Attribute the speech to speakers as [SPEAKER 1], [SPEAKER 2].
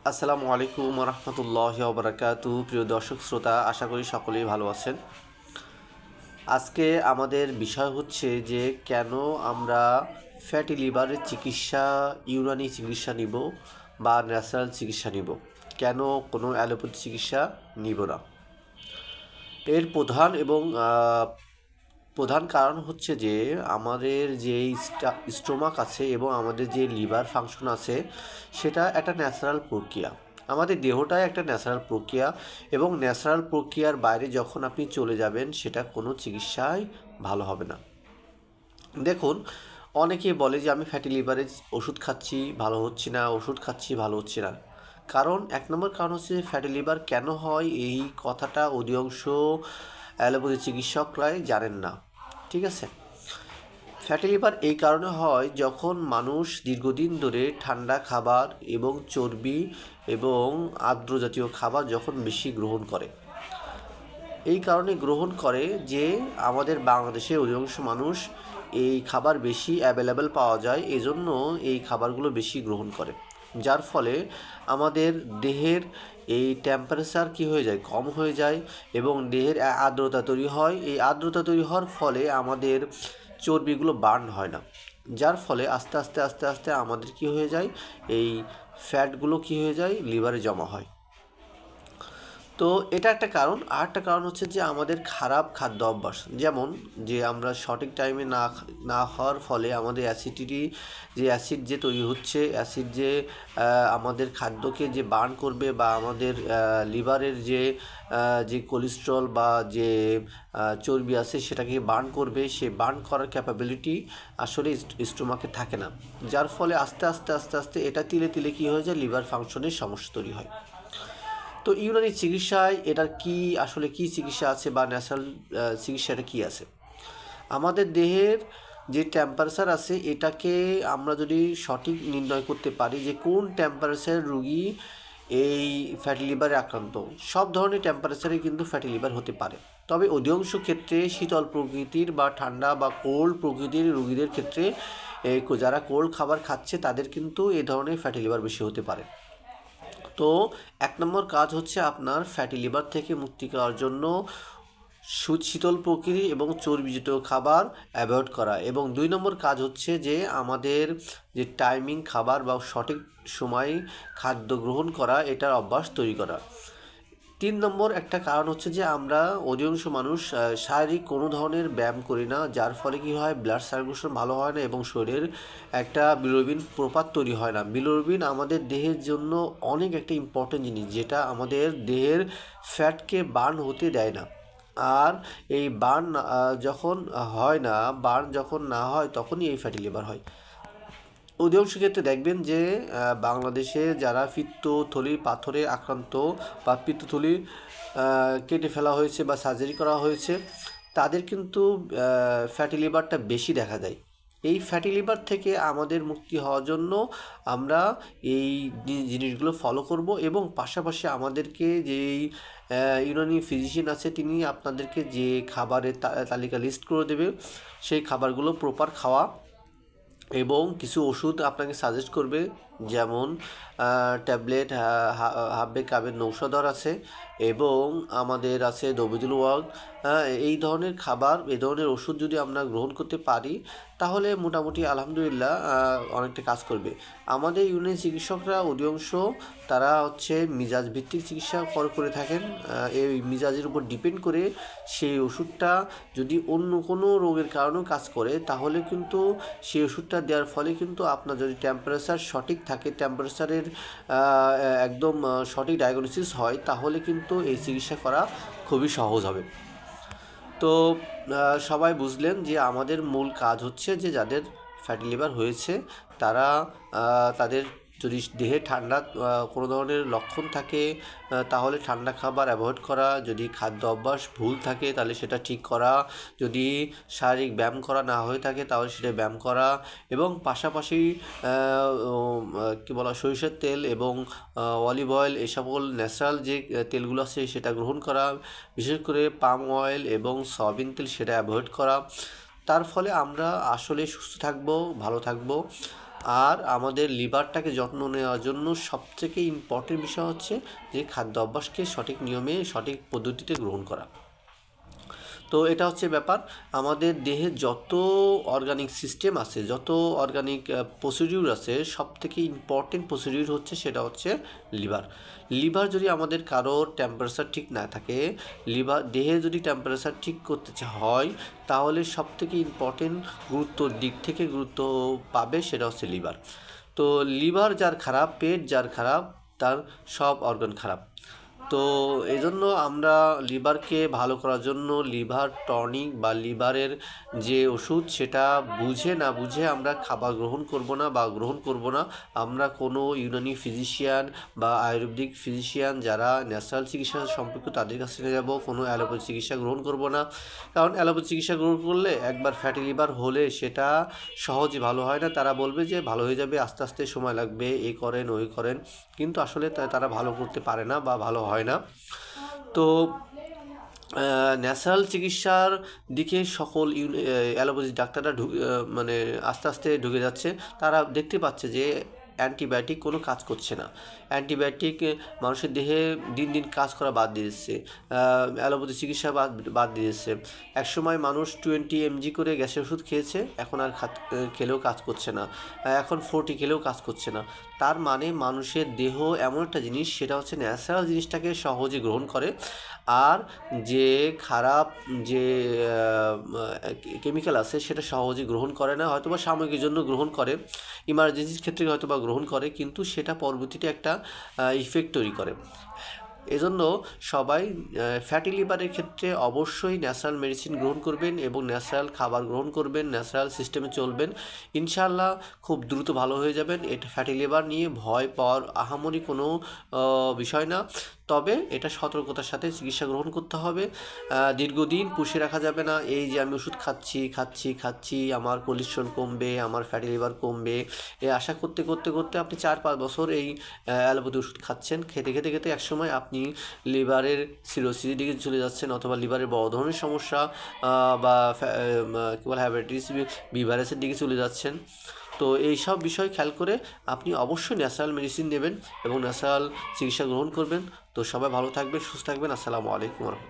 [SPEAKER 1] আসসালামু আলাইকুম রহমতুল্লাহি ওয়া বারাকাতুহু। প্রিয় দর্শক শ্রোতা, আশা করি সকলেই ভালো আছেন। আজকে আমাদের বিষয় হচ্ছে যে কেন আমরা ফ্যাটি লিভারের চিকিৎসা, ইউনানি চিকিৎসা নিব বা ন্যাচারাল চিকিৎসা নিব, কেন কোনো অ্যালোপ্যাথি চিকিৎসা নিব না। এর প্রধান কারণ হচ্ছে যে আমাদের যে স্টোমাক আছে এবং আমাদের যে লিভার ফাংশন আছে সেটা একটা ন্যাচারাল প্রক্রিয়া। আমাদের দেহটাই একটা ন্যাচারাল প্রক্রিয়া এবং ন্যাচারাল প্রক্রিয়ার বাইরে যখন আপনি চলে যাবেন সেটা কোনো চিকিৎসায় ভালো হবে না। দেখুন, অনেকে বলে যে আমি ফ্যাটি লিভারের ওষুধ খাচ্ছি ভালো হচ্ছে না, ওষুধ খাচ্ছি ভালো হচ্ছে না। কারণ এক নম্বর কারণ হচ্ছে ফ্যাটি লিভার কেন হয় এই কথাটা অধিকাংশ অ্যালোপ্যাথি চিকিৎসকরাই জানেন না। ঠিক আছে, ফ্যাটি লিভার এই কারণে হয় যখন মানুষ দীর্ঘদিন ধরে ঠান্ডা খাবার এবং চর্বি এবং আর্দ্র জাতীয় খাবার যখন বেশি গ্রহণ করে। এই কারণে গ্রহণ করে যে আমাদের বাংলাদেশে অধিকাংশ মানুষ এই খাবার বেশি অ্যাভেলেবেল পাওয়া যায়, এজন্য এই খাবারগুলো বেশি গ্রহণ করে, যার ফলে আমাদের দেহের এই টেম্পারেচার কী হয়ে যায়, কম হয়ে যায় এবং দেহের আর্দ্রতা তৈরি হয়। এই আর্দ্রতা তৈরি হওয়ার ফলে আমাদের চর্বিগুলো বার্ন হয় না, যার ফলে আস্তে আস্তে আস্তে আস্তে আমাদের কী হয়ে যায়, এই ফ্যাটগুলো কী হয়ে যায়, লিভারে জমা হয়। তো এটা একটা কারণ। আর একটা কারণ হচ্ছে যে আমাদের খারাপ খাদ্য অভ্যাস, যেমন যে আমরা সঠিক টাইমে না হওয়ার ফলে আমাদের অ্যাসিডিটি, যে অ্যাসিড যে তৈরি হচ্ছে, অ্যাসিড যে আমাদের খাদ্যকে যে বার্ন করবে বা আমাদের লিভারের যে কোলেস্ট্রল বা যে চর্বি আছে সেটাকে বার্ন করবে, সে বার্ন করার ক্যাপাবিলিটি আসলে স্টোমাকে থাকে না, যার ফলে আস্তে আস্তে আস্তে আস্তে এটা তিলে তিলে কী হয়ে যায়, লিভার ফাংশনের সমস্যা তৈরি হয়। তো ইউনানি চিকিৎসায় এটার আসলে কি চিকিৎসা আছে বা ন্যাচারাল চিকিৎসাটা কি আছে? আমাদের দেহের যে টেম্পারেচার আছে এটাকে আমরা যদি সঠিক নির্ণয় করতে পারি যে কোন টেম্পারেচার রুগী এই ফ্যাটি লিভারে আক্রান্ত। সব ধরনের টেম্পারেচারে কিন্তু ফ্যাটি লিভার হতে পারে, তবে অধিকাংশ ক্ষেত্রে শীতল প্রকৃতির বা ঠান্ডা বা কোল্ড প্রকৃতির রুগীদের ক্ষেত্রে যারা কোল্ড খাবার খাচ্ছে তাদের কিন্তু এই ধরনের ফ্যাটি লিভার বেশি হতে পারে। তো এক নম্বর কাজ হচ্ছে আপনার ফ্যাটি লিভার থেকে মুক্তি পাওয়ার জন্য শীতল প্রকৃতি এবং চর্বিযুক্ত খাবার অ্যাভয়েড করা, এবং 2 নম্বর কাজ হচ্ছে যে আমাদের যে টাইমিং খাবার বা সঠিক সময়ে খাদ্য গ্রহণ করা, এটার অভ্যাস তৈরি করা। 3 নম্বর একটা কারণ হচ্ছে যে আমরা অধিকাংশ মানুষ শারীরিক কোনো ধরনের ব্যায়াম করি না, যার ফলে কী হয়, ব্লাড সার্কুলেশন ভালো হয় না এবং শরীরের একটা বিলিরুবিন প্রপাত তৈরি হয় না। বিলিরুবিন আমাদের দেহের জন্য অনেক একটা ইম্পর্টেন্ট জিনিস, যেটা আমাদের দেহের ফ্যাটকে বার্ন হতে দেয় না। আর এই বার্ন যখন না হয় তখনই এই ফ্যাটি লিভার হয়। অধিকাংশ ক্ষেত্রে দেখবেন যে বাংলাদেশে যারা পিত্তথলি পাথরে আক্রান্ত বা পিত্তথলি কেটে ফেলা হয়েছে বা সার্জারি করা হয়েছে, তাদের কিন্তু ফ্যাটি লিভারটা বেশি দেখা যায়। এই ফ্যাটি লিভার থেকে আমাদের মুক্তি হওয়ার জন্য আমরা এই জিনিসগুলো ফলো করব, এবং পাশাপাশি আমাদেরকে যেই ইউনানি ফিজিশিয়ান আছে তিনি আপনাদেরকে যে খাবারের তালিকা লিস্ট করে দেবে, সেই খাবারগুলো প্রপার খাওয়া এবং কিছু ওষুধ আপনাকে সাজেস্ট করবে, যেমন ট্যাবলেট হাব্বে কাবের নৌশাদর আছে এবং আমাদের আছে দবিদুল ওয়ার্ক। এই ধরনের খাবার, এই ধরনের ওষুধ যদি আমরা গ্রহণ করতে পারি তাহলে মোটামুটি আলহামদুলিল্লাহ অনেকটা কাজ করবে। আমাদের ইউনানি চিকিৎসকরা অধিকাংশ তারা হচ্ছে মিজাজ ভিত্তিক চিকিৎসা করে থাকেন। এই মিজাজের উপর ডিপেন্ড করে সেই ওষুধটা যদি অন্য কোনো রোগের কারণেও কাজ করে তাহলে কিন্তু সেই ওষুধটা দেওয়ার ফলে কিন্তু আপনার যদি টেম্পারেচার সঠিক থাকে, টেম্পারেচারের একদম সঠিক ডায়াগনোসিস হয়, তাহলে কিন্তু এই চিকিৎসা করা খুবই সহজ হবে। তো সবাই বুঝলেন যে আমাদের মূল কাজ হচ্ছে যে যাদের ফ্যাটি লিভার হয়েছে তারা তাদের যদি দেহে ঠান্ডা কোনো ধরনের লক্ষণ থাকে তাহলে ঠান্ডা খাবার অ্যাভয়েড করা, যদি খাদ্য অভ্যাস ভুল থাকে তাহলে সেটা ঠিক করা, যদি শারীরিক ব্যায়াম করা না হয়ে থাকে তাহলে সেটা ব্যায়াম করা, এবং পাশাপাশি কী বলা সরিষার তেল এবং অলিভ অয়েল, এই সকল ন্যাচারাল যে তেলগুলো আছে সেটা গ্রহণ করা, বিশেষ করে পাম অয়েল এবং সয়াবিন তেল সেটা অ্যাভয়েড করা। তার ফলে আমরা আসলে সুস্থ থাকবো, ভালো থাকবো। আর আমাদের লিভারটাকে যত্ন নেওয়ার জন্য সবথেকে ইম্পর্টেন্ট বিষয় হচ্ছে যে খাদ্য অভ্যাসকে সঠিক নিয়মে সঠিক পদ্ধতিতে গ্রহণ করা। তো এটা হচ্ছে ব্যাপার। আমাদের দেহে যত অর্গানিক সিস্টেম আছে, যত অর্গানিক প্রসিডিউর আছে, সবথেকে ইম্পর্টেন্ট প্রসিডিউর হচ্ছে সেটা হচ্ছে লিভার। লিভার যদি আমাদের কারোর টেম্পারেচার ঠিক না থাকে, লিভার দেহে যদি টেম্পারেচার ঠিক করতে হয়, তাহলে সবথেকে ইম্পর্টেন্ট গুরুত্বর দিক থেকে গুরুত্ব পাবে সেটা হচ্ছে লিভার। তো লিভার যার খারাপ, পেট যার খারাপ, তার সব অর্গান খারাপ। তো এই জন্য আমরা লিভারকে ভালো করার জন্য লিভার টনিক বা লিভারের যে ওষুধ, সেটা বুঝে না বুঝে আমরা খাবার গ্রহণ করব না বা গ্রহণ করব না। আমরা কোনো ইউনানি ফিজিশিয়ান বা আয়ুর্বেদিক ফিজিশিয়ান যারা ন্যাচারাল চিকিৎসা সম্পর্কে তাদের কাছে নিয়ে যাব, কোনো অ্যালোপ্যাথি চিকিৎসা গ্রহণ করব না। কারণ অ্যালোপ্যাথি চিকিৎসা গ্রহণ করলে একবার ফ্যাটি লিভার হলে সেটা সহজে ভালো হয় না। তারা বলবে যে ভালো হয়ে যাবে, আস্তে আস্তে সময় লাগবে, এই করেন ওই করেন, কিন্তু আসলে তারা ভালো করতে পারে না বা ভালো হয় না। তো ন্যাচারাল চিকিৎসার দিকে সকল অ্যালোপ্যাথি ডাক্তাররা মানে আস্তে আস্তে ঢুকে যাচ্ছে। তারা দেখতে পাচ্ছে যে অ্যান্টিবায়োটিক কোনো কাজ করছে না, অ্যান্টিবায়োটিক মানুষের দেহে দিন দিন কাজ করা বাদ দিয়ে দিচ্ছে, অ্যালোপ্যাথি চিকিৎসা বাদ দিয়ে দিচ্ছে। একসময় মানুষ 20 mg করে গ্যাসের ওষুধ খেয়েছে, এখন আর খেলেও কাজ করছে না, এখন 40 খেলেও কাজ করছে না। তার মানে মানুষের দেহ এমন একটা জিনিস, সেটা হচ্ছে ন্যাচারাল জিনিসটাকে সহজে গ্রহণ করে, আর যে খারাপ যে কেমিক্যাল আছে সেটা সহজে গ্রহণ করে না। হয়তো বা সাময়িকের জন্য গ্রহণ করে, ইমার্জেন্সির ক্ষেত্রে হয়তো বা গ্রহণ করে, কিন্তু সেটা পরবর্তীতে একটা ইফেক্ট তৈরি করে। এজন্য সবাই ফ্যাটি লিভারের ক্ষেত্রে অবশ্যই ন্যাচারাল মেডিসিন গ্রহণ করবেন এবং ন্যাচারাল খাবার গ্রহণ করবেন, ন্যাচারাল সিস্টেমে চলবেন। ইনশাআল্লাহ খুব দ্রুত ভালো হয়ে যাবেন। এটা ফ্যাটি লিভার নিয়ে ভয় পাওয়ার আহামরি কোনো বিষয় না, তবে এটা সতর্কতার সাথে চিকিৎসা গ্রহণ করতে হবে। দীর্ঘদিন পুষে রাখা যাবে না, এই যে আমি ওষুধ খাচ্ছি আমার কোলেস্টেরল কমবে, আমার ফ্যাটি লিভার কমবে, এই আশা করতে করতে করতে আপনি 4-5 বছর এই অ্যালোপ্যাথি ওষুধ খাচ্ছেন, খেতে একসময় আপনি লিভারের সিরোসিসের দিকে চলে যাচ্ছেন, অথবা লিভারের বড় ধরনের সমস্যা বা কী বলে হ্যাপাটাইটিস বি ভাইরাসের দিকে চলে যাচ্ছেন। তো এই সব বিষয় খেয়াল করে আপনি অবশ্যই ন্যাচারাল মেডিসিন নেবেন এবং ন্যাচারাল চিকিৎসা গ্রহণ করবেন। তো সবাই ভালো থাকবেন, সুস্থ থাকবেন। আসসালামু আলাইকুম।